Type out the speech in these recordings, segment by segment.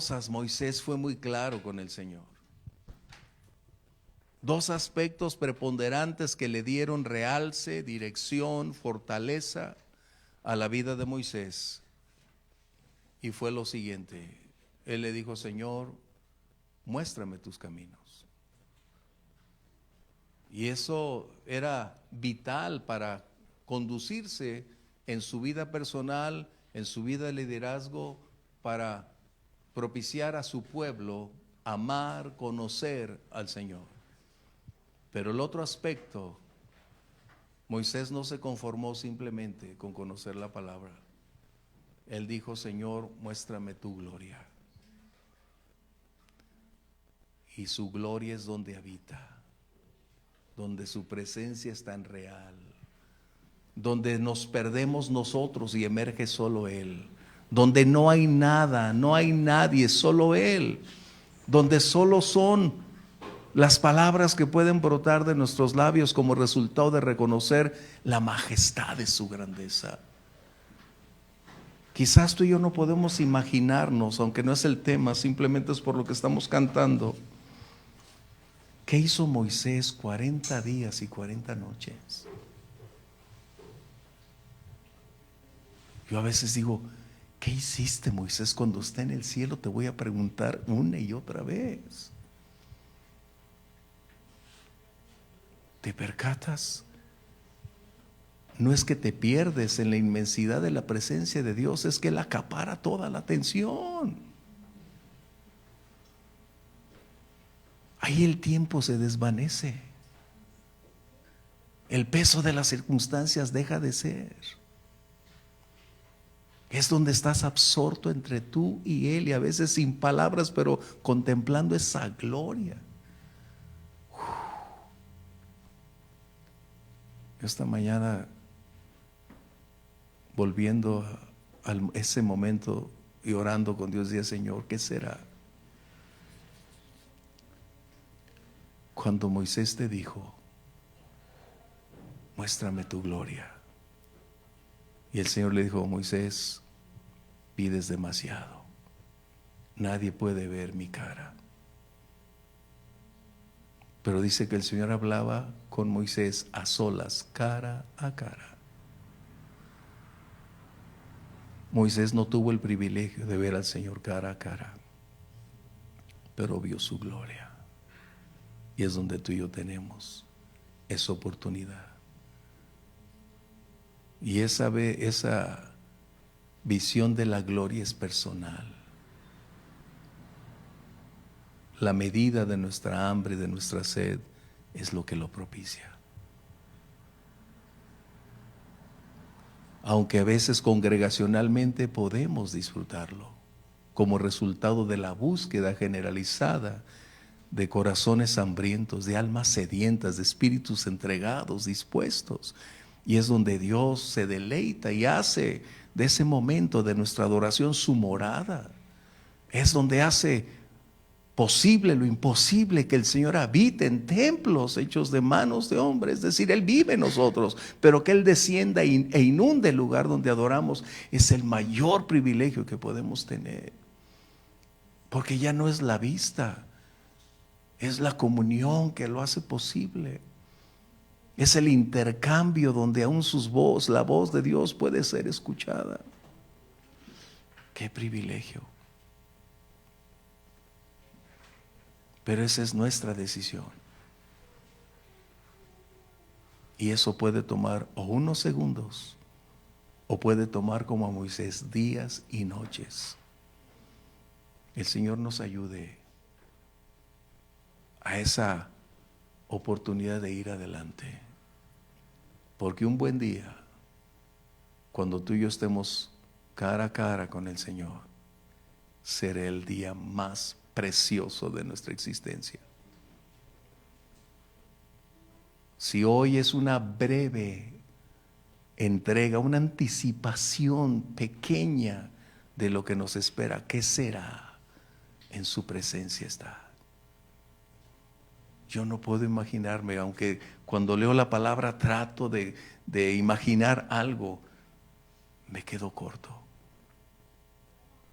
cosas Moisés fue muy claro con el Señor. Dos aspectos preponderantes que le dieron realce, dirección, fortaleza a la vida de Moisés. Y fue lo siguiente. Él le dijo: Señor, muéstrame tus caminos. Y eso era vital para conducirse en su vida personal, en su vida de liderazgo, para propiciar a su pueblo amar, conocer al Señor. Pero el otro aspecto, Moisés no se conformó simplemente con conocer la palabra. Él dijo: Señor, muéstrame tu gloria. Y su gloria es donde habita, donde su presencia es tan real, donde nos perdemos nosotros y emerge solo Él, donde no hay nada, no hay nadie, solo Él, donde solo son las palabras que pueden brotar de nuestros labios como resultado de reconocer la majestad de su grandeza. Quizás tú y yo no podemos imaginarnos, aunque no es el tema, simplemente es por lo que estamos cantando. ¿Qué hizo Moisés 40 días y 40 noches? Yo a veces digo: ¿qué hiciste, Moisés? Cuando esté en el cielo te voy a preguntar una y otra vez. ¿Te percatas? No es que te pierdes en la inmensidad de la presencia de Dios, es que Él acapara toda la atención. Ahí el tiempo se desvanece. El peso de las circunstancias deja de ser. Es donde estás absorto entre tú y Él, y a veces sin palabras, pero contemplando esa gloria. Esta mañana, volviendo a ese momento y orando con Dios, decía: Señor, ¿qué será? Cuando Moisés te dijo: muéstrame tu gloria. Y el Señor le dijo: Moisés, pides demasiado. Nadie puede ver mi cara. Pero dice que el Señor hablaba con Moisés a solas, cara a cara. Moisés no tuvo el privilegio de ver al Señor cara a cara, pero vio su gloria. Y es donde tú y yo tenemos esa oportunidad. Y esa visión de la gloria es personal. La medida de nuestra hambre y de nuestra sed es lo que lo propicia. Aunque a veces congregacionalmente podemos disfrutarlo, como resultado de la búsqueda generalizada de corazones hambrientos, de almas sedientas, de espíritus entregados, dispuestos. Y es donde Dios se deleita y hace de ese momento de nuestra adoración su morada. Es donde hace posible lo imposible, que el Señor habite en templos hechos de manos de hombres. Es decir, Él vive en nosotros, pero que Él descienda e inunde el lugar donde adoramos es el mayor privilegio que podemos tener. Porque ya no es la vista, es la comunión que lo hace posible. Es el intercambio donde aún la voz de Dios puede ser escuchada. ¡Qué privilegio! Pero esa es nuestra decisión. Y eso puede tomar o unos segundos, o puede tomar, como a Moisés, días y noches. El Señor nos ayude a esa oportunidad de ir adelante. Porque un buen día, cuando tú y yo estemos cara a cara con el Señor, será el día más precioso de nuestra existencia. Si hoy es una breve entrega, una anticipación pequeña de lo que nos espera, ¿qué será? En su presencia está. Yo no puedo imaginarme, aunque cuando leo la palabra trato de imaginar algo, me quedo corto.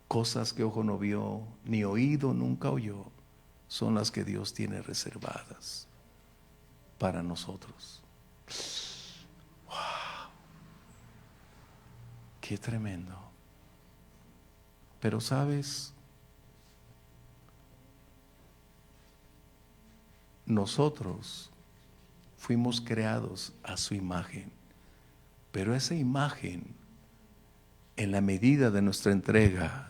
Cosas que ojo no vio, ni oído nunca oyó, son las que Dios tiene reservadas para nosotros. ¡Wow! ¡Qué tremendo! Pero sabes, nosotros fuimos creados a su imagen, pero esa imagen, en la medida de nuestra entrega,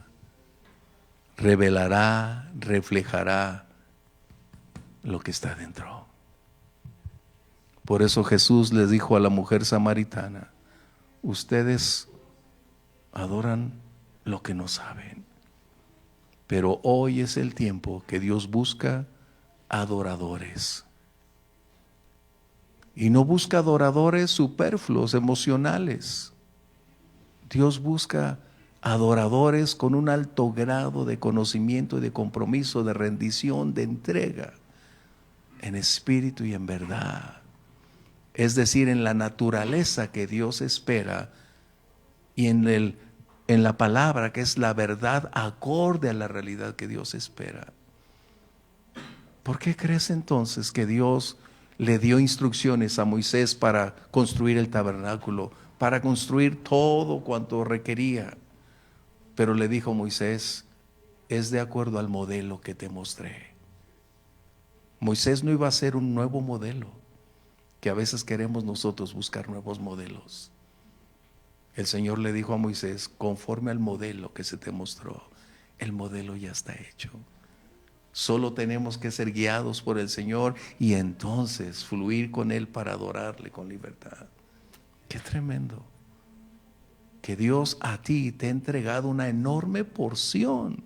revelará, reflejará lo que está dentro. Por eso Jesús les dijo a la mujer samaritana: ustedes adoran lo que no saben, pero hoy es el tiempo que Dios busca adoradores. Y no busca adoradores superfluos, emocionales. Dios busca adoradores con un alto grado de conocimiento y de compromiso, de rendición, de entrega, en espíritu y en verdad. Es decir, en la naturaleza que Dios espera y en la palabra que es la verdad acorde a la realidad que Dios espera. ¿Por qué crees entonces que Dios le dio instrucciones a Moisés para construir el tabernáculo, para construir todo cuanto requería? Pero le dijo: Moisés, es de acuerdo al modelo que te mostré. Moisés no iba a ser un nuevo modelo, que a veces queremos nosotros buscar nuevos modelos. El Señor le dijo a Moisés: conforme al modelo que se te mostró, el modelo ya está hecho. Solo tenemos que ser guiados por el Señor y entonces fluir con Él para adorarle con libertad. Qué tremendo que Dios a ti te ha entregado una enorme porción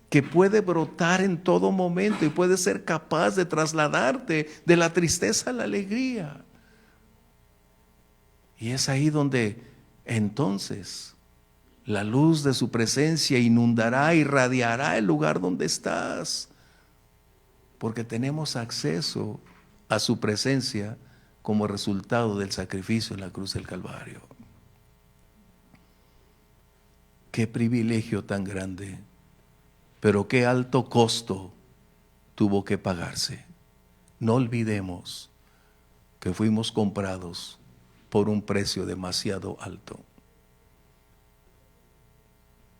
que puede brotar en todo momento y puede ser capaz de trasladarte de la tristeza a la alegría. Y es ahí donde entonces la luz de su presencia inundará, irradiará el lugar donde estás, porque tenemos acceso a su presencia como resultado del sacrificio en la cruz del Calvario. Qué privilegio tan grande, pero qué alto costo tuvo que pagarse. No olvidemos que fuimos comprados por un precio demasiado alto,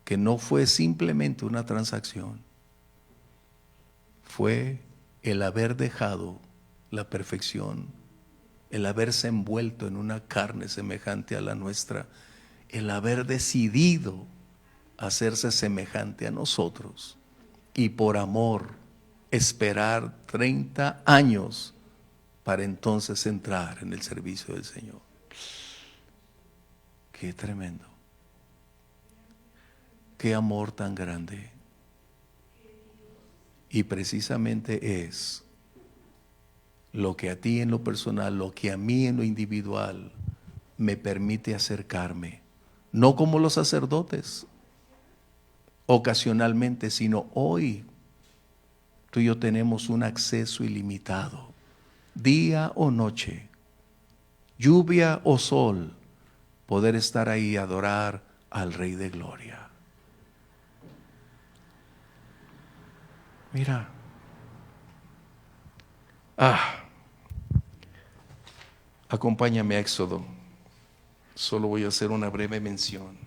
que no fue simplemente una transacción, fue el haber dejado la perfección, el haberse envuelto en una carne semejante a la nuestra, el haber decidido hacerse semejante a nosotros y por amor esperar 30 años para entonces entrar en el servicio del Señor. Qué tremendo. Qué amor tan grande. Y precisamente es lo que a ti en lo personal, lo que a mí en lo individual me permite acercarme, no como los sacerdotes, ocasionalmente, sino hoy. Tú y yo tenemos un acceso ilimitado, día o noche, lluvia o sol, poder estar ahí y adorar al Rey de Gloria. Mira, acompáñame a Éxodo. Solo voy a hacer una breve mención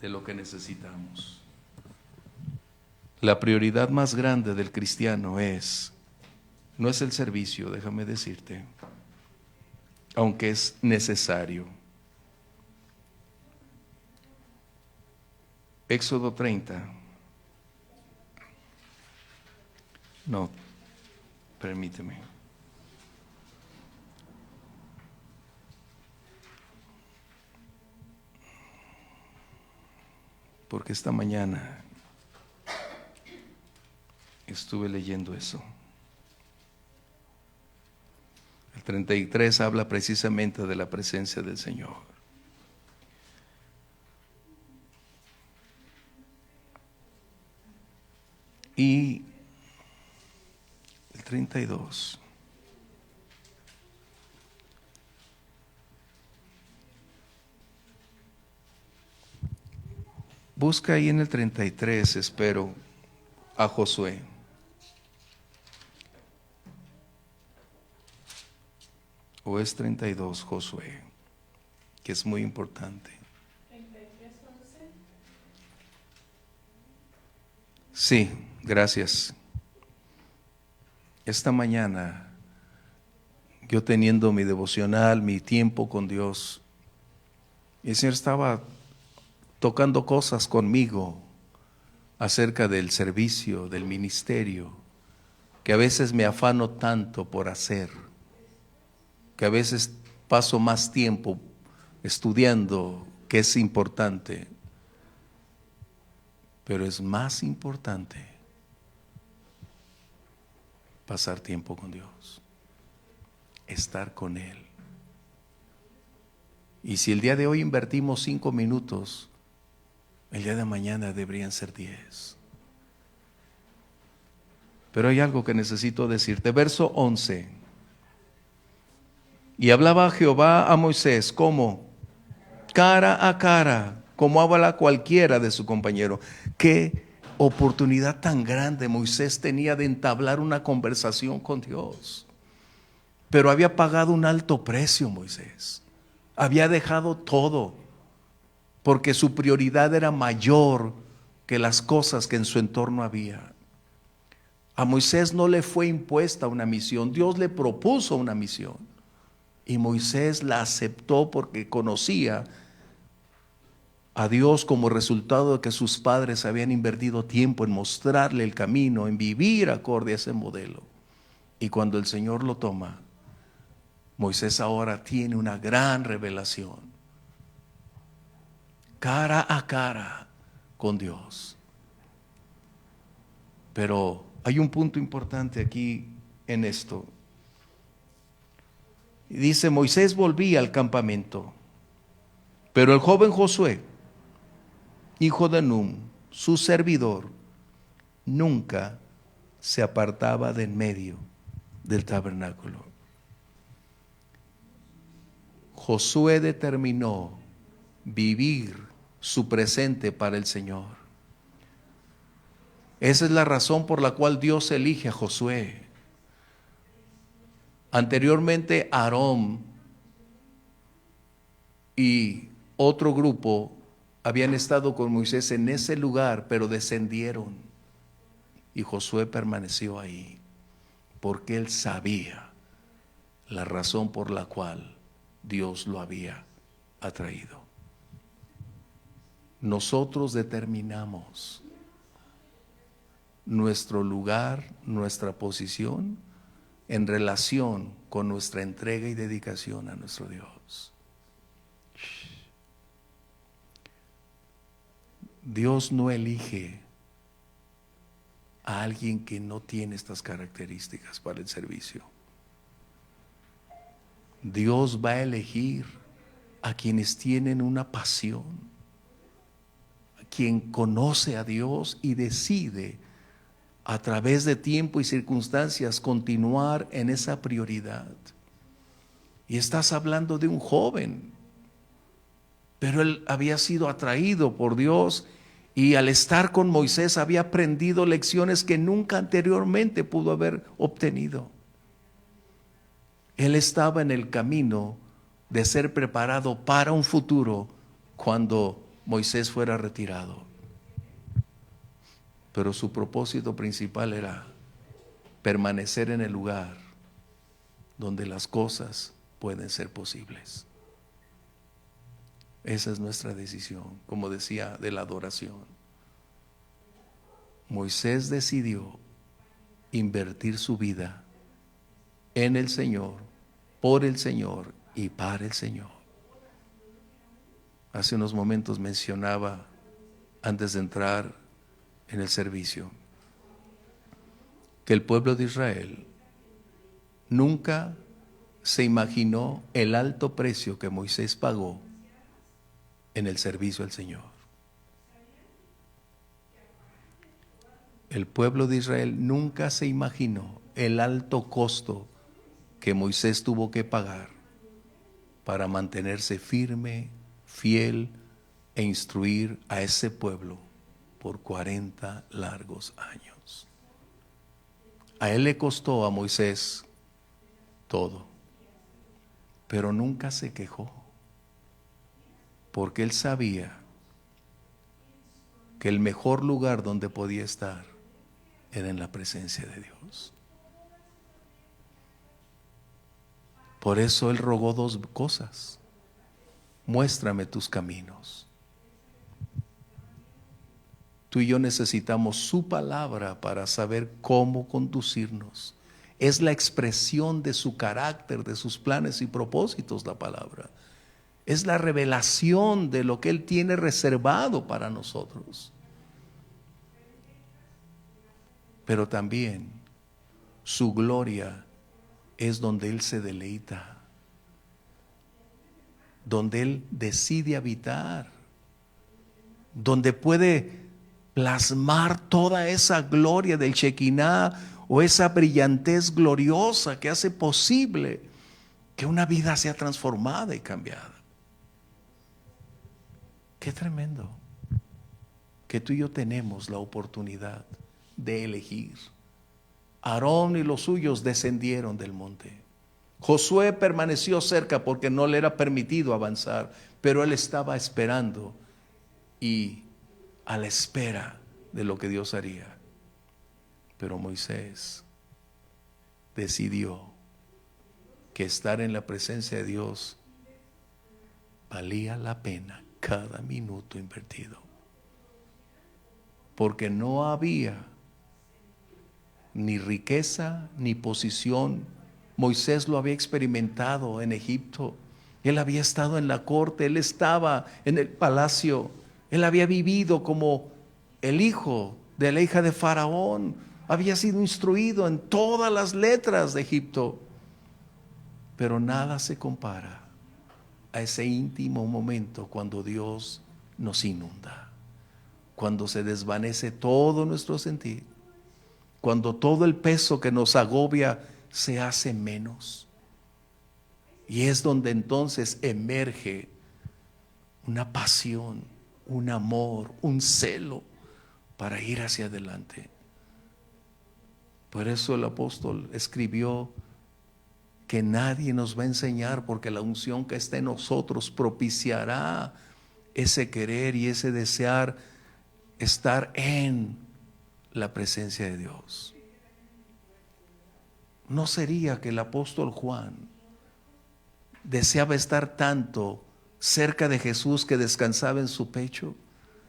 de lo que necesitamos. La prioridad más grande del cristiano no es el servicio, déjame decirte, aunque es necesario. Éxodo 30. No, permíteme. Porque esta mañana estuve leyendo eso. El 33 habla precisamente de la presencia del Señor. Y el 32. Busca ahí en el 33, espero, a Josué. O es 32, Josué, que es muy importante. 33:11. Sí, gracias. Esta mañana, yo teniendo mi devocional, mi tiempo con Dios, el Señor estaba tocando cosas conmigo acerca del servicio, del ministerio, que a veces me afano tanto por hacer, que a veces paso más tiempo estudiando, que es importante, pero es más importante pasar tiempo con Dios, estar con Él. Y si el día de hoy invertimos 5 minutos, el día de mañana deberían ser 10. Pero hay algo que necesito decirte. Verso 11. Y hablaba Jehová a Moisés como cara a cara, como habla cualquiera de su compañero. Qué oportunidad tan grande Moisés tenía de entablar una conversación con Dios. Pero había pagado un alto precio Moisés. Había dejado todo, porque su prioridad era mayor que las cosas que en su entorno había. A Moisés no le fue impuesta una misión, Dios le propuso una misión. Y Moisés la aceptó porque conocía a Dios como resultado de que sus padres habían invertido tiempo en mostrarle el camino, en vivir acorde a ese modelo. Y cuando el Señor lo toma, Moisés ahora tiene una gran revelación, cara a cara con Dios. Pero hay un punto importante aquí en esto. Dice, Moisés volvía al campamento, pero el joven Josué, hijo de Nun, su servidor, nunca se apartaba de en medio del tabernáculo. Josué determinó vivir su presente para el Señor. Esa es la razón por la cual Dios elige a Josué. Anteriormente Aarón y otro grupo habían estado con Moisés en ese lugar, pero descendieron. Y Josué permaneció ahí, porque él sabía la razón por la cual Dios lo había atraído. Nosotros determinamos nuestro lugar, nuestra posición en relación con nuestra entrega y dedicación a nuestro Dios. Dios no elige a alguien que no tiene estas características para el servicio. Dios va a elegir a quienes tienen una pasión, a quien conoce a Dios y decide a través de tiempo y circunstancias continuar en esa prioridad. Y estás hablando de un joven, pero él había sido atraído por Dios y al estar con Moisés había aprendido lecciones que nunca anteriormente pudo haber obtenido. Él estaba en el camino de ser preparado para un futuro cuando Moisés fuera retirado. Pero su propósito principal era permanecer en el lugar donde las cosas pueden ser posibles. Esa es nuestra decisión, como decía, de la adoración. Moisés decidió invertir su vida en el Señor, por el Señor y para el Señor. Hace unos momentos mencionaba, antes de entrar en el servicio, que el pueblo de Israel nunca se imaginó el alto precio que Moisés pagó en el servicio al Señor. El pueblo de Israel nunca se imaginó el alto costo que Moisés tuvo que pagar para mantenerse firme, fiel e instruir a ese pueblo por 40 largos años. A él le costó, a Moisés, todo, pero nunca se quejó, porque él sabía que el mejor lugar donde podía estar era en la presencia de Dios. Por eso él rogó dos cosas: muéstrame tus caminos. Tú y yo necesitamos su palabra para saber cómo conducirnos. Es la expresión de su carácter, de sus planes y propósitos, la palabra. Es la revelación de lo que Él tiene reservado para nosotros. Pero también su gloria es donde Él se deleita, donde Él decide habitar, donde puede plasmar toda esa gloria del Shekinah o esa brillantez gloriosa que hace posible que una vida sea transformada y cambiada. Qué tremendo que tú y yo tenemos la oportunidad de elegir. Aarón y los suyos descendieron del monte. Josué permaneció cerca porque no le era permitido avanzar, pero él estaba esperando y a la espera de lo que Dios haría. Pero Moisés decidió que estar en la presencia de Dios valía la pena cada minuto invertido, porque no había ni riqueza ni posición. Moisés lo había experimentado en Egipto. Él había estado en la corte, él estaba en el palacio, él había vivido como el hijo de la hija de Faraón, había sido instruido en todas las letras de Egipto. Pero nada se compara a ese íntimo momento cuando Dios nos inunda, cuando se desvanece todo nuestro sentir, cuando todo el peso que nos agobia se hace menos. Y es donde entonces emerge una pasión, un amor, un celo para ir hacia adelante. Por eso el apóstol escribió que nadie nos va a enseñar, porque la unción que está en nosotros propiciará ese querer y ese desear estar en la presencia de Dios. ¿No sería que el apóstol Juan deseaba estar tanto cerca de Jesús que descansaba en su pecho?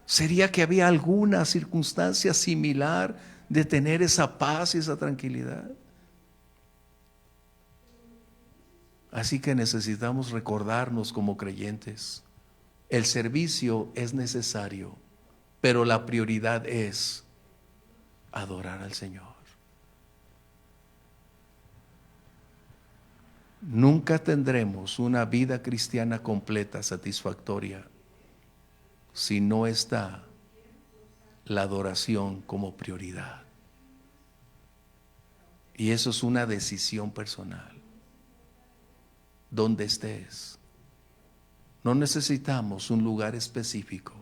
¿Sería que había alguna circunstancia similar de tener esa paz y esa tranquilidad? Así que necesitamos recordarnos como creyentes, el servicio es necesario, pero la prioridad es adorar al Señor. Nunca tendremos una vida cristiana completa, satisfactoria, si no está la adoración como prioridad. Y eso es una decisión personal. Donde estés, no necesitamos un lugar específico.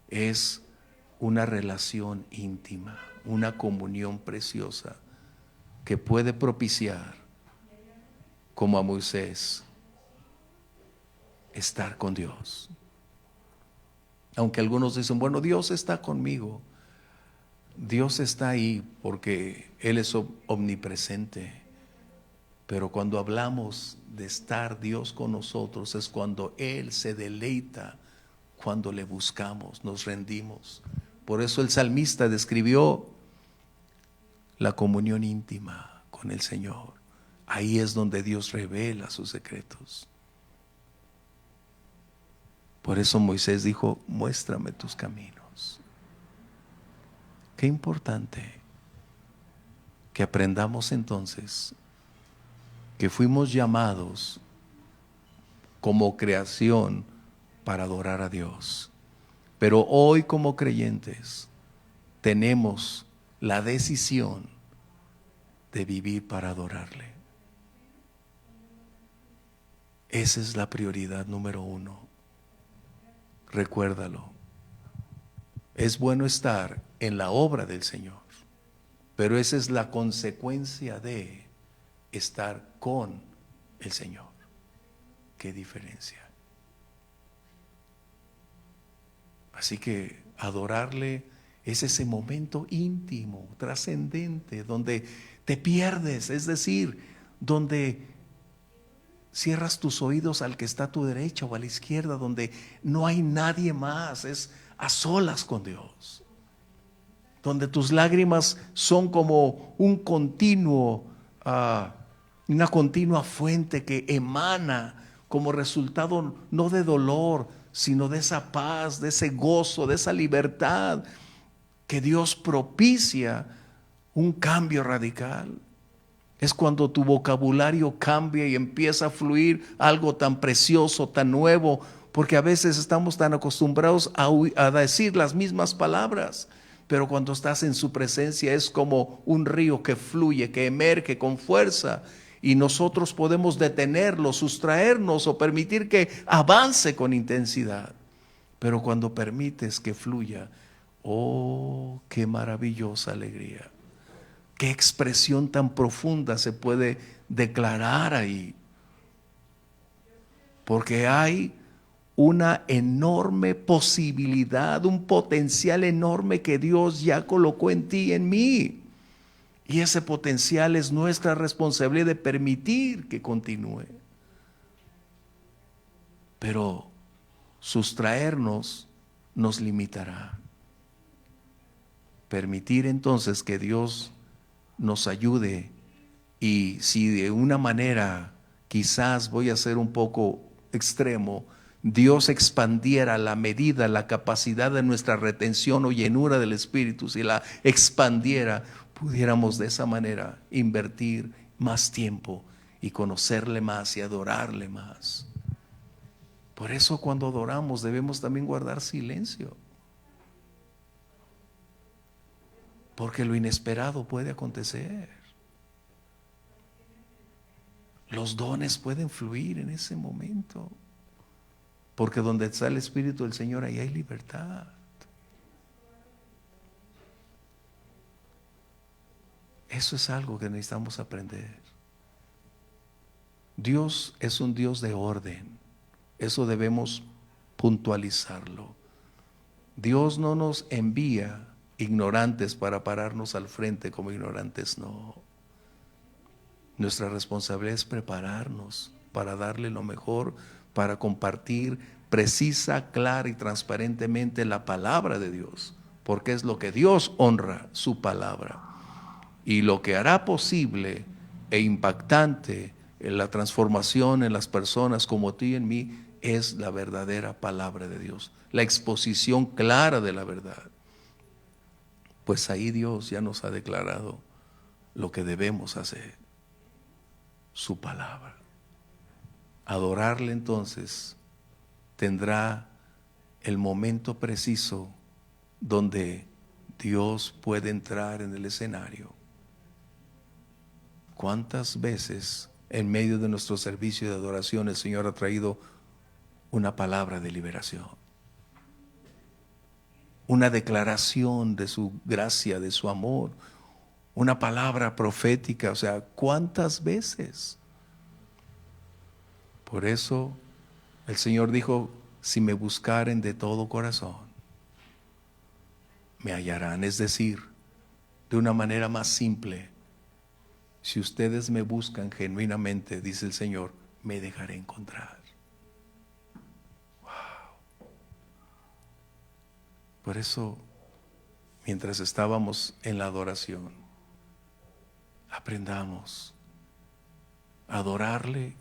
Es una relación íntima, una comunión preciosa que puede propiciar, como a Moisés, estar con Dios. Aunque algunos dicen, bueno, Dios está conmigo. Dios está ahí porque Él es omnipresente. Pero cuando hablamos de estar Dios con nosotros, es cuando Él se deleita, cuando le buscamos, nos rendimos. Por eso el salmista describió la comunión íntima con el Señor. Ahí es donde Dios revela sus secretos. Por eso Moisés dijo, muéstrame tus caminos. Qué importante que aprendamos entonces que fuimos llamados como creación para adorar a Dios. Pero hoy como creyentes tenemos la decisión de vivir para adorarle. Esa es la prioridad número 1. recuérdalo. Es bueno estar en la obra del Señor, pero esa es la consecuencia de estar con el Señor. ¿Qué diferencia? Así que adorarle es ese momento íntimo, trascendente, donde te pierdes, es decir, donde cierras tus oídos al que está a tu derecha o a la izquierda, donde no hay nadie más, es a solas con Dios, donde tus lágrimas son como un continuo, una continua fuente que emana como resultado no de dolor, sino de esa paz, de ese gozo, de esa libertad que Dios propicia un cambio radical. Es cuando tu vocabulario cambia y empieza a fluir algo tan precioso, tan nuevo, porque a veces estamos tan acostumbrados a decir las mismas palabras, pero cuando estás en su presencia es como un río que fluye, que emerge con fuerza, y nosotros podemos detenerlo, sustraernos o permitir que avance con intensidad. Pero cuando permites que fluya, oh, qué maravillosa alegría. Qué expresión tan profunda se puede declarar ahí. Porque hay una enorme posibilidad, un potencial enorme que Dios ya colocó en ti y en mí. Y ese potencial es nuestra responsabilidad de permitir que continúe. Pero sustraernos nos limitará. Permitir entonces que Dios nos ayude, y si de una manera, quizás voy a ser un poco extremo, Dios expandiera la medida, la capacidad de nuestra retención o llenura del Espíritu, si la expandiera, pudiéramos de esa manera invertir más tiempo y conocerle más y adorarle más. Por eso cuando adoramos debemos también guardar silencio, porque lo inesperado puede acontecer. Los dones pueden fluir en ese momento, porque donde está el Espíritu del Señor, ahí hay libertad. Eso es algo que necesitamos aprender. Dios es un Dios de orden. Eso debemos puntualizarlo. Dios no nos envía ignorantes para pararnos al frente como ignorantes, no. Nuestra responsabilidad es prepararnos para darle lo mejor, para compartir precisa, clara y transparentemente la palabra de Dios, porque es lo que Dios honra, su palabra, y lo que hará posible e impactante en la transformación en las personas como tú y en mí es la verdadera palabra de Dios, la exposición clara de la verdad. Pues ahí Dios ya nos ha declarado lo que debemos hacer, su palabra. Adorarle entonces tendrá el momento preciso donde Dios puede entrar en el escenario. ¿Cuántas veces en medio de nuestro servicio de adoración el Señor ha traído una palabra de liberación? Una declaración de su gracia, de su amor, una palabra profética, o sea, ¿cuántas veces? Por eso el Señor dijo, si me buscaren de todo corazón, me hallarán. Es decir, de una manera más simple, si ustedes me buscan genuinamente, dice el Señor, me dejaré encontrar. Wow. Por eso, mientras estábamos en la adoración, aprendamos a adorarle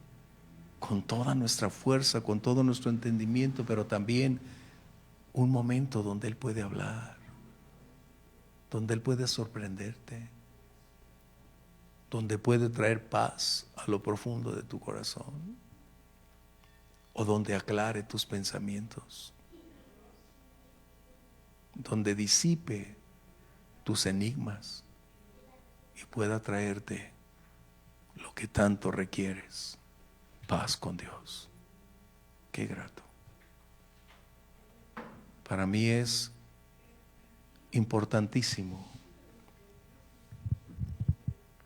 con toda nuestra fuerza, con todo nuestro entendimiento, pero también un momento donde Él puede hablar, donde Él puede sorprenderte, donde puede traer paz a lo profundo de tu corazón, o donde aclare tus pensamientos, donde disipe tus enigmas y pueda traerte lo que tanto requieres, paz con Dios. Qué grato. Para mí es importantísimo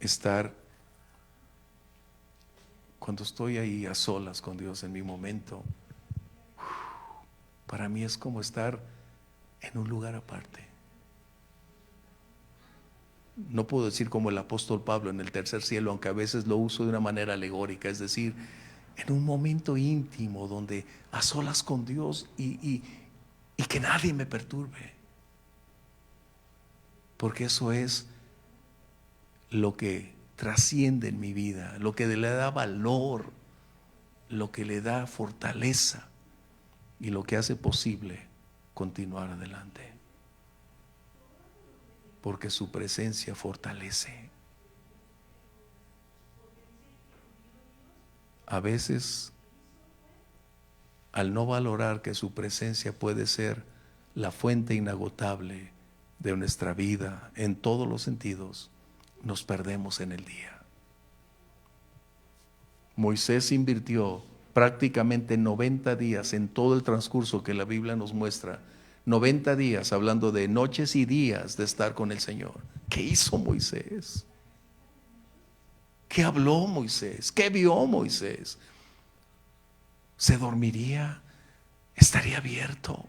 estar, cuando estoy ahí a solas con Dios en mi momento, para mí es como estar en un lugar aparte. No puedo decir como el apóstol Pablo en el tercer cielo, aunque a veces lo uso de una manera alegórica, es decir, en un momento íntimo donde a solas con Dios y que nadie me perturbe. Porque eso es lo que trasciende en mi vida, lo que le da valor, lo que le da fortaleza y lo que hace posible continuar adelante. Porque su presencia fortalece. A veces, al no valorar que su presencia puede ser la fuente inagotable de nuestra vida en todos los sentidos, nos perdemos en el día. Moisés invirtió prácticamente 90 días en todo el transcurso que la Biblia nos muestra, 90 días hablando de noches y días de estar con el Señor. ¿Qué hizo Moisés? ¿Qué habló Moisés? ¿Qué vio Moisés? ¿Se dormiría? ¿Estaría abierto?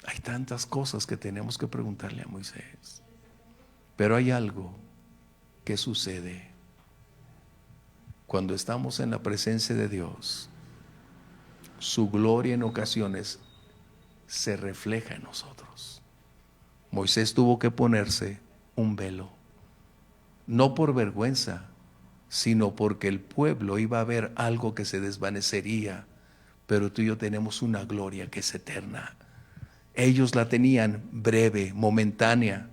Hay tantas cosas que tenemos que preguntarle a Moisés. Pero hay algo que sucede cuando estamos en la presencia de Dios. Su gloria en ocasiones se refleja en nosotros. Moisés tuvo que ponerse un velo, no por vergüenza, sino porque el pueblo iba a ver algo que se desvanecería, pero tú y yo tenemos una gloria que es eterna. Ellos la tenían breve, momentánea.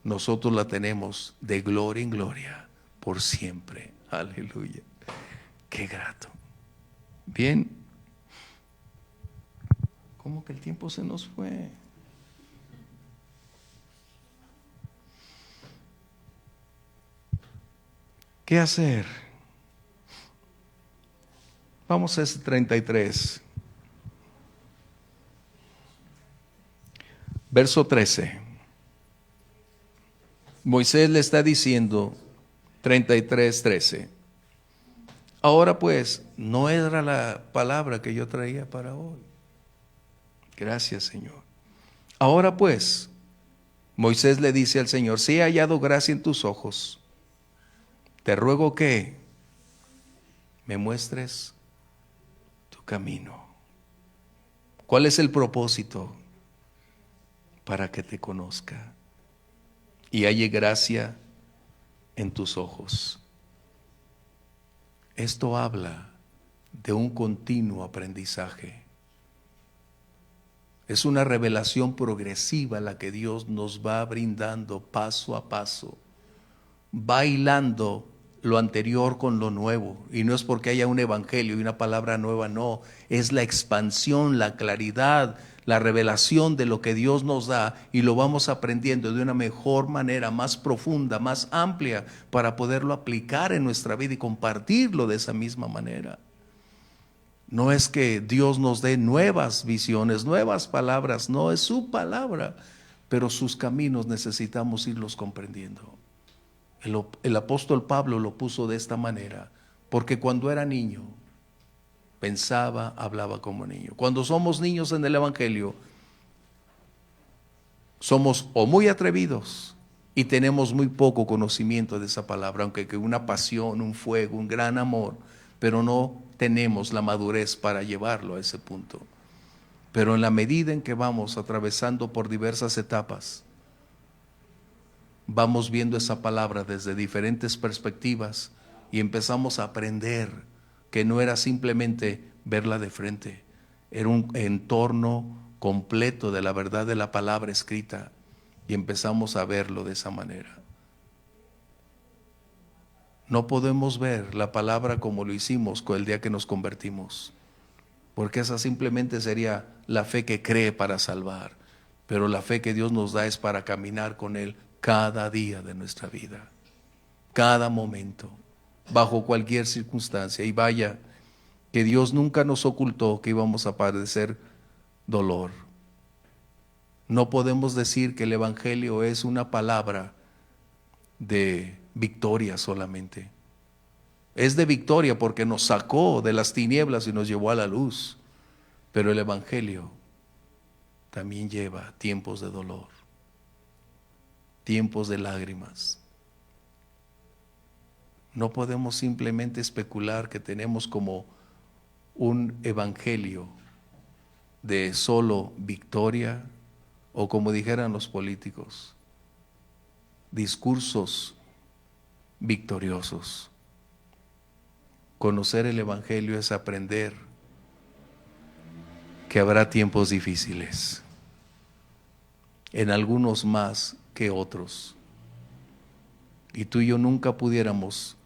Nosotros la tenemos de gloria en gloria, por siempre. Aleluya. Qué grato. Bien. ¿Cómo que el tiempo se nos fue? ¿Qué hacer? Vamos a ese 33. Verso 13. Moisés le está diciendo, 33:13. Ahora pues, no era la palabra que yo traía para hoy. Gracias, Señor. Ahora pues, Moisés le dice al Señor, si he hallado gracia en tus ojos, te ruego que me muestres tu camino. ¿Cuál es el propósito? Para que te conozca y halle gracia en tus ojos. Esto habla de un continuo aprendizaje. Es una revelación progresiva la que Dios nos va brindando paso a paso. Va hilando lo anterior con lo nuevo. Y no es porque haya un evangelio y una palabra nueva, no. Es la expansión, la claridad, la revelación de lo que Dios nos da, y lo vamos aprendiendo de una mejor manera, más profunda, más amplia, para poderlo aplicar en nuestra vida y compartirlo de esa misma manera. No es que Dios nos dé nuevas visiones, nuevas palabras, no, es su palabra, pero sus caminos necesitamos irlos comprendiendo. El apóstol Pablo lo puso de esta manera, porque cuando era niño, pensaba, hablaba como niño. Cuando somos niños en el evangelio, somos o muy atrevidos y tenemos muy poco conocimiento de esa palabra, aunque que una pasión, un fuego, un gran amor, pero no tenemos la madurez para llevarlo a ese punto. Pero en la medida en que vamos atravesando por diversas etapas, vamos viendo esa palabra desde diferentes perspectivas y empezamos a aprender que no era simplemente verla de frente, era un entorno completo de la verdad de la palabra escrita, y empezamos a verlo de esa manera. No podemos ver la palabra como lo hicimos con el día que nos convertimos, porque esa simplemente sería la fe que cree para salvar, pero la fe que Dios nos da es para caminar con Él cada día de nuestra vida, cada momento, bajo cualquier circunstancia. Y vaya que Dios nunca nos ocultó que íbamos a padecer dolor. No podemos decir que el Evangelio es una palabra de victoria solamente. Es de victoria porque nos sacó de las tinieblas y nos llevó a la luz. Pero el Evangelio también lleva tiempos de dolor, tiempos de lágrimas. No podemos simplemente especular que tenemos como un evangelio de solo victoria, o como dijeran los políticos, discursos victoriosos. Conocer el evangelio es aprender que habrá tiempos difíciles, en algunos más que otros, y tú y yo nunca pudiéramos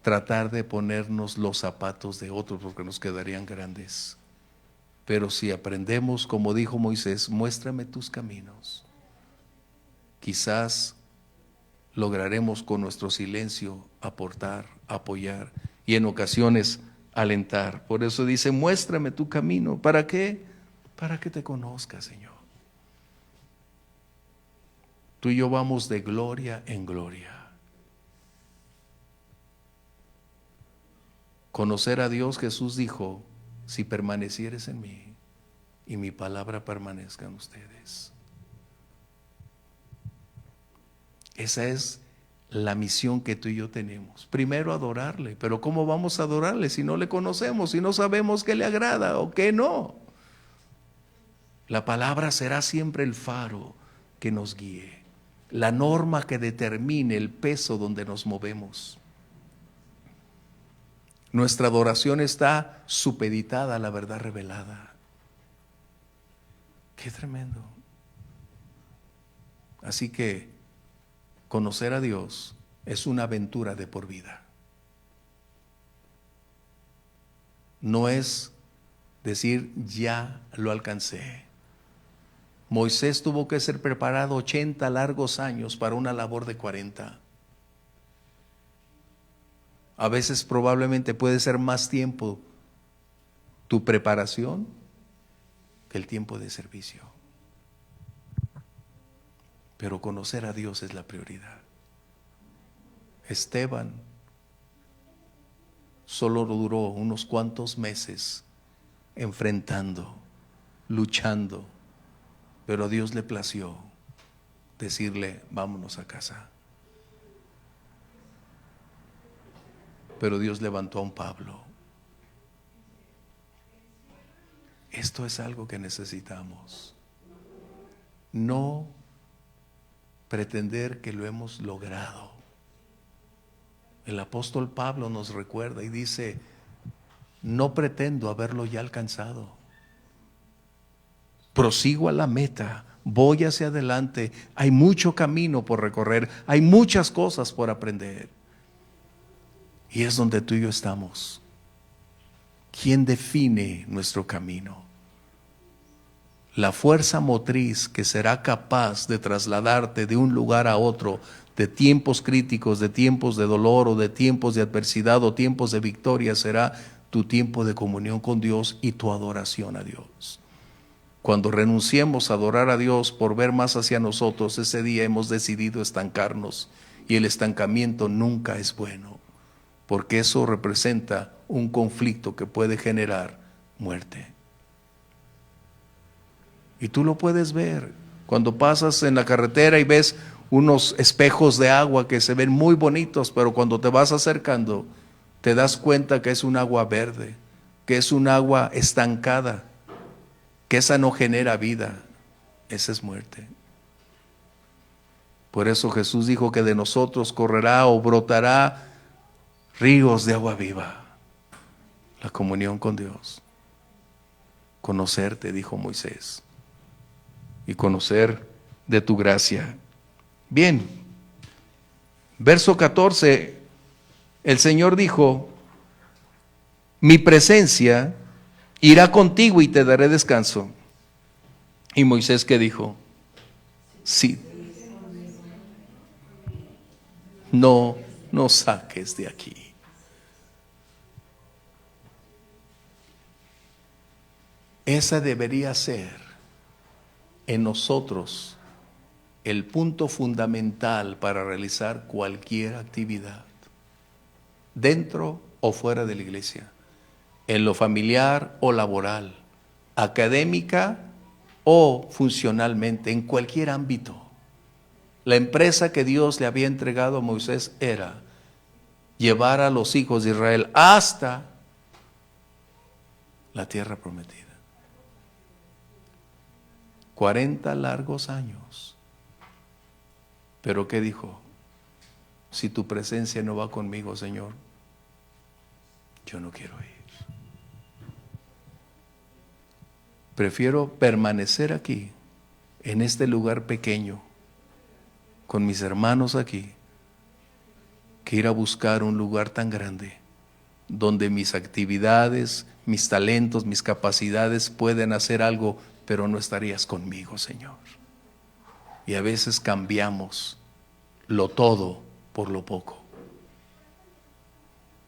tratar de ponernos los zapatos de otros porque nos quedarían grandes. Pero si aprendemos, como dijo Moisés, muéstrame tus caminos, quizás lograremos con nuestro silencio aportar, apoyar y en ocasiones alentar. Por eso dice, muéstrame tu camino. ¿Para qué? Para que te conozca, Señor. Tú y yo vamos de gloria en gloria. Conocer a Dios, Jesús dijo, si permanecieres en mí y mi palabra permanezca en ustedes. Esa es la misión que tú y yo tenemos. Primero adorarle, pero ¿cómo vamos a adorarle si no le conocemos, si no sabemos qué le agrada o qué no? La palabra será siempre el faro que nos guíe, la norma que determine el peso donde nos movemos. Nuestra adoración está supeditada a la verdad revelada. Qué tremendo. Así que conocer a Dios es una aventura de por vida. No es decir, ya lo alcancé. Moisés tuvo que ser preparado 80 largos años para una labor de 40. A veces probablemente puede ser más tiempo tu preparación que el tiempo de servicio. Pero conocer a Dios es la prioridad. Esteban solo duró unos cuantos meses enfrentando, luchando, pero a Dios le plació decirle, vámonos a casa. Pero Dios levantó a un Pablo. Esto es algo que necesitamos. No pretender que lo hemos logrado. El apóstol Pablo nos recuerda y dice, no pretendo haberlo ya alcanzado. Prosigo a la meta, voy hacia adelante, hay mucho camino por recorrer, hay muchas cosas por aprender. Y es donde tú y yo estamos. ¿Quién define nuestro camino? La fuerza motriz que será capaz de trasladarte de un lugar a otro, de tiempos críticos, de tiempos de dolor o de tiempos de adversidad o tiempos de victoria, será tu tiempo de comunión con Dios y tu adoración a Dios. Cuando renunciemos a adorar a Dios por ver más hacia nosotros, ese día hemos decidido estancarnos, y el estancamiento nunca es bueno, porque eso representa un conflicto que puede generar muerte. Y tú lo puedes ver cuando pasas en la carretera y ves unos espejos de agua que se ven muy bonitos, pero cuando te vas acercando te das cuenta que es un agua verde, que es un agua estancada, que esa no genera vida, esa es muerte. Por eso Jesús dijo que de nosotros correrá o brotará ríos de agua viva. La comunión con Dios. Conocerte, dijo Moisés, y conocer de tu gracia. Bien, verso 14, el Señor dijo, mi presencia irá contigo y te daré descanso. Y Moisés, ¿qué dijo? Sí. No nos saques de aquí. Esa debería ser en nosotros el punto fundamental para realizar cualquier actividad, dentro o fuera de la iglesia, en lo familiar o laboral, académica o funcionalmente, en cualquier ámbito. La empresa que Dios le había entregado a Moisés era llevar a los hijos de Israel hasta la tierra prometida. 40 largos años. Pero ¿qué dijo? Si tu presencia no va conmigo, Señor, yo no quiero ir. Prefiero permanecer aquí, en este lugar pequeño, con mis hermanos aquí, que ir a buscar un lugar tan grande, donde mis actividades, mis talentos, mis capacidades pueden hacer algo, pero no estarías conmigo, Señor. Y a veces cambiamos lo todo por lo poco,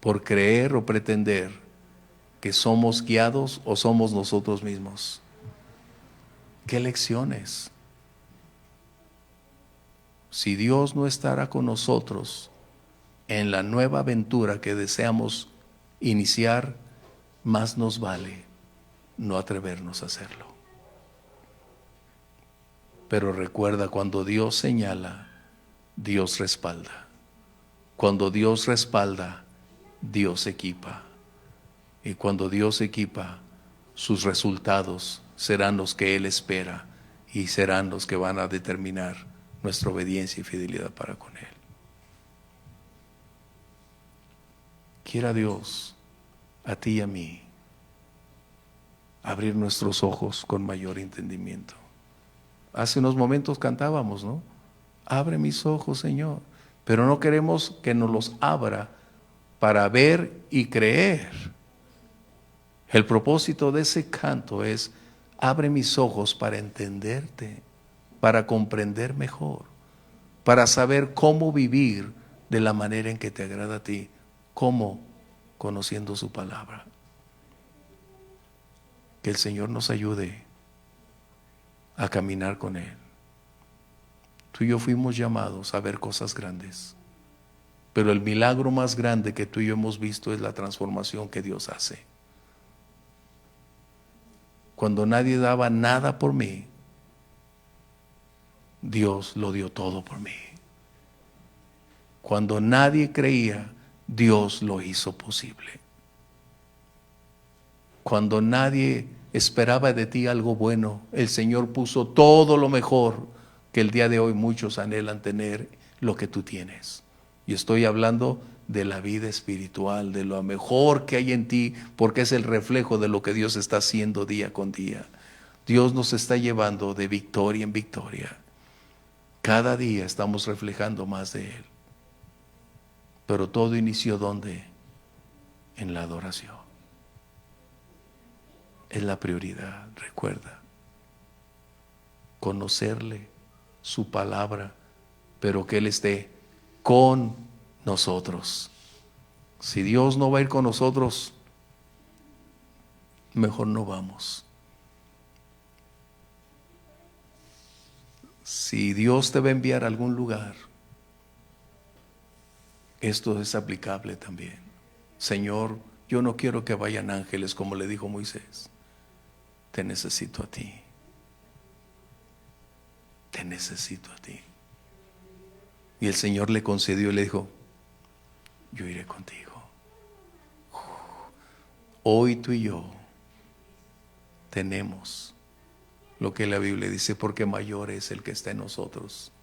por creer o pretender que somos guiados o somos nosotros mismos. ¿Qué lecciones? Si Dios no estará con nosotros en la nueva aventura que deseamos iniciar, más nos vale no atrevernos a hacerlo. Pero recuerda, cuando Dios señala, Dios respalda. Cuando Dios respalda, Dios equipa. Y cuando Dios equipa, sus resultados serán los que Él espera y serán los que van a determinar nuestra obediencia y fidelidad para con Él. Quiera Dios, a ti y a mí, abrir nuestros ojos con mayor entendimiento. Hace unos momentos cantábamos, ¿no? Abre mis ojos, Señor. Pero no queremos que nos los abra para ver y creer. El propósito de ese canto es: abre mis ojos para entenderte, para comprender mejor, para saber cómo vivir de la manera en que te agrada a ti. ¿Cómo? Conociendo su palabra. Que el Señor nos ayude a caminar con Él. Tú y yo fuimos llamados a ver cosas grandes, pero el milagro más grande que tú y yo hemos visto es la transformación que Dios hace. Cuando nadie daba nada por mí, Dios lo dio todo por mí. Cuando nadie creía, Dios lo hizo posible. Cuando nadie esperaba de ti algo bueno, el Señor puso todo lo mejor que el día de hoy muchos anhelan tener, lo que tú tienes. Y estoy hablando de la vida espiritual, de lo mejor que hay en ti, porque es el reflejo de lo que Dios está haciendo día con día. Dios nos está llevando de victoria en victoria. Cada día estamos reflejando más de Él. Pero todo inició ¿dónde? En la adoración. Es la prioridad, recuerda. Conocerle, su palabra, pero que Él esté con nosotros. Si Dios no va a ir con nosotros, mejor no vamos. Si Dios te va a enviar a algún lugar, esto es aplicable también. Señor, yo no quiero que vayan ángeles, como le dijo Moisés. Te necesito a ti. Te necesito a ti. Y el Señor le concedió y le dijo: yo iré contigo. Hoy tú y yo tenemos lo que la Biblia dice, porque mayor es el que está en nosotros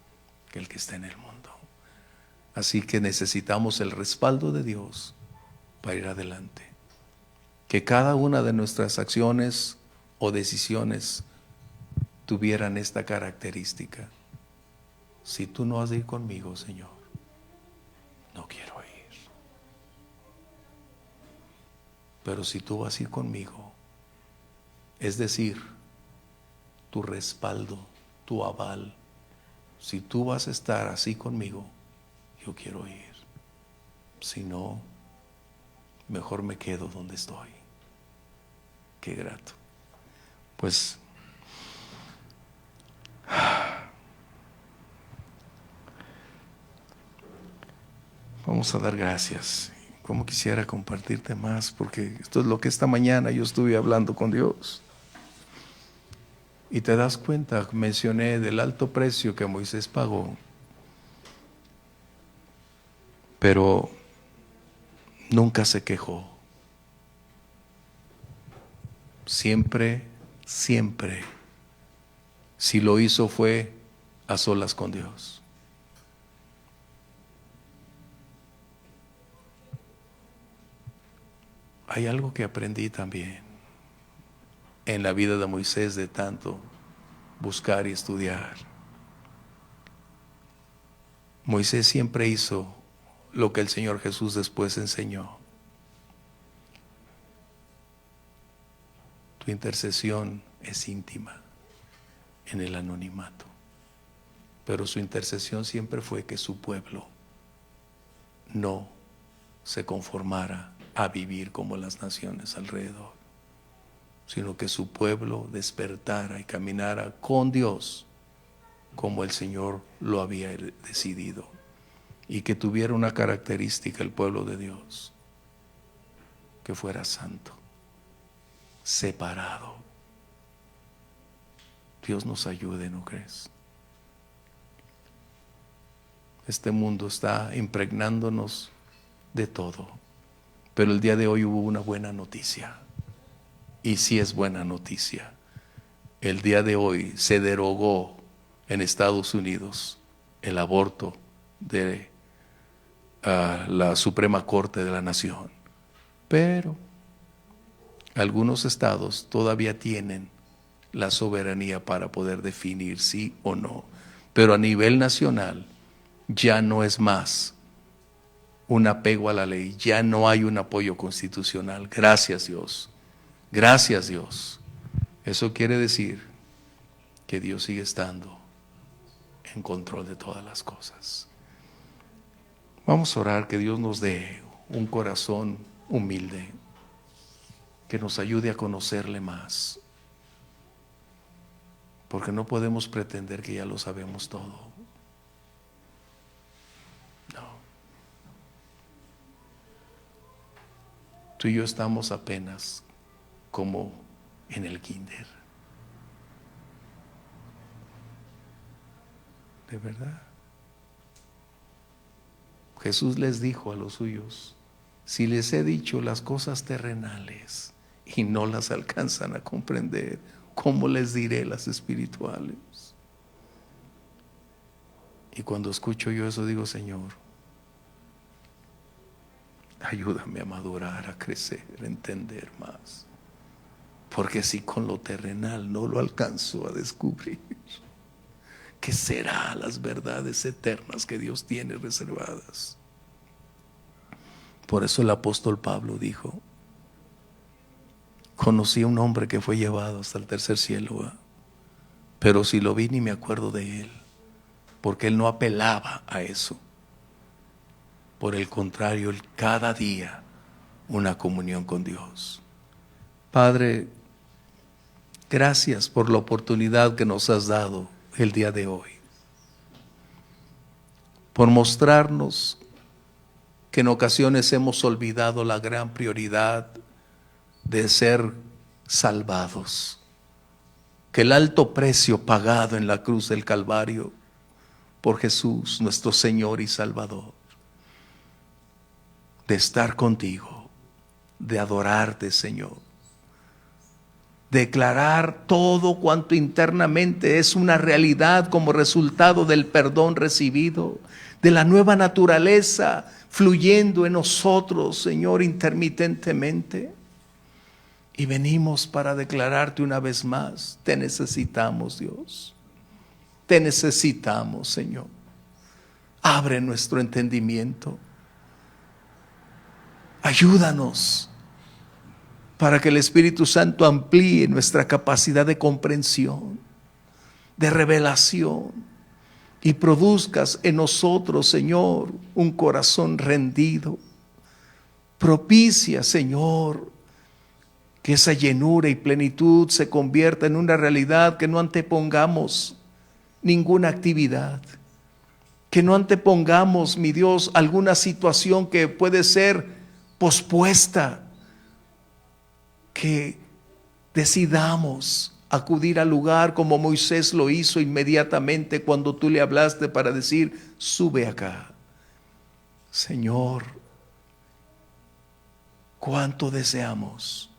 que el que está en el mundo. Así que necesitamos el respaldo de Dios para ir adelante. Que cada una de nuestras acciones o decisiones tuvieran esta característica: si tú no has de ir conmigo, Señor, no quiero ir. Pero si tú vas a ir conmigo, es decir, tu respaldo, tu aval, si tú vas a estar así conmigo, yo quiero ir. Si no, mejor me quedo donde estoy. Qué grato. Pues vamos a dar gracias. Como quisiera compartirte más, porque esto es lo que esta mañana yo estuve hablando con Dios. Y te das cuenta, mencioné del alto precio que Moisés pagó, pero nunca se quejó. Siempre, si lo hizo fue a solas con Dios. Hay algo que aprendí también en la vida de Moisés de tanto buscar y estudiar. Moisés siempre hizo lo que el Señor Jesús después enseñó. Tu intercesión es íntima en el anonimato, pero su intercesión siempre fue que su pueblo no se conformara a vivir como las naciones alrededor, sino que su pueblo despertara y caminara con Dios como el Señor lo había decidido, y que tuviera una característica el pueblo de Dios, que fuera santo, separado. Dios nos ayude, ¿no crees? Este mundo está impregnándonos de todo, pero el día de hoy hubo una buena noticia, y sí es buena noticia. El día de hoy se derogó en Estados Unidos el aborto de la Suprema Corte de la Nación, pero algunos estados todavía tienen la soberanía para poder definir sí o no, pero a nivel nacional ya no es más un apego a la ley, ya no hay un apoyo constitucional. Gracias Dios, gracias Dios. Eso quiere decir que Dios sigue estando en control de todas las cosas. Vamos a orar que Dios nos dé un corazón humilde, que nos ayude a conocerle más, porque no podemos pretender que ya lo sabemos todo. No. Tú y yo estamos apenas como en el kinder. De verdad. Jesús les dijo a los suyos: si les he dicho las cosas terrenales y no las alcanzan a comprender, ¿cómo les diré las espirituales? Y cuando escucho yo eso digo: Señor, ayúdame a madurar, a crecer, a entender más, porque si con lo terrenal no lo alcanzo a descubrir, ¿qué será las verdades eternas que Dios tiene reservadas? Por eso el apóstol Pablo dijo: conocí a un hombre que fue llevado hasta el tercer cielo, pero si lo vi ni me acuerdo de él, porque él no apelaba a eso. Por el contrario, él cada día una comunión con Dios. Padre, gracias por la oportunidad que nos has dado el día de hoy, por mostrarnos que en ocasiones hemos olvidado la gran prioridad de ser salvados, que el alto precio pagado en la cruz del Calvario por Jesús, nuestro Señor y Salvador, de estar contigo, de adorarte, Señor, declarar todo cuanto internamente es una realidad como resultado del perdón recibido, de la nueva naturaleza fluyendo en nosotros, Señor, intermitentemente. Y venimos para declararte una vez más: te necesitamos, Dios. Te necesitamos, Señor. Abre nuestro entendimiento. Ayúdanos para que el Espíritu Santo amplíe nuestra capacidad de comprensión, de revelación, y produzcas en nosotros, Señor, un corazón rendido. Propicia, Señor, Que esa llenura y plenitud se convierta en una realidad, que no antepongamos ninguna actividad, que no antepongamos, mi Dios, alguna situación que puede ser pospuesta, que decidamos acudir al lugar como Moisés lo hizo inmediatamente cuando tú le hablaste para decir, sube acá. Señor, cuánto deseamos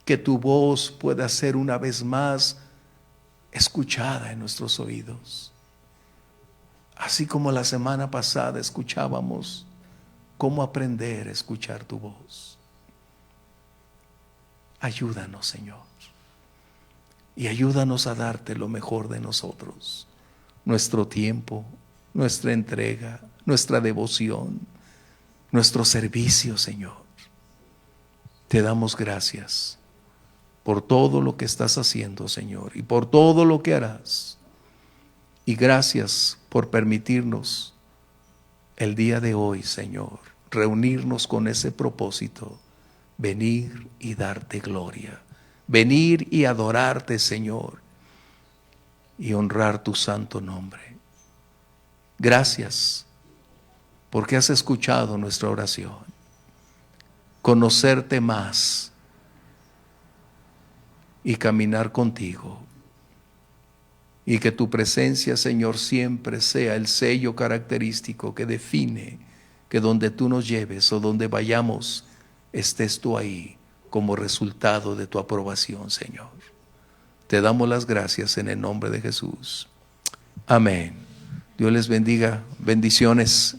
que tu voz pueda ser una vez más escuchada en nuestros oídos. Así como la semana pasada escuchábamos cómo aprender a escuchar tu voz. Ayúdanos, Señor. Y ayúdanos a darte lo mejor de nosotros. Nuestro tiempo, nuestra entrega, nuestra devoción, nuestro servicio, Señor. Te damos gracias por todo lo que estás haciendo, Señor, y por todo lo que harás. Y gracias por permitirnos el día de hoy, Señor, reunirnos con ese propósito, venir y darte gloria, venir y adorarte, Señor, y honrar tu santo nombre. Gracias porque has escuchado nuestra oración. Conocerte más y caminar contigo. Y que tu presencia, Señor, siempre sea el sello característico que define que donde tú nos lleves o donde vayamos, estés tú ahí como resultado de tu aprobación, Señor. Te damos las gracias en el nombre de Jesús. Amén. Dios les bendiga. Bendiciones.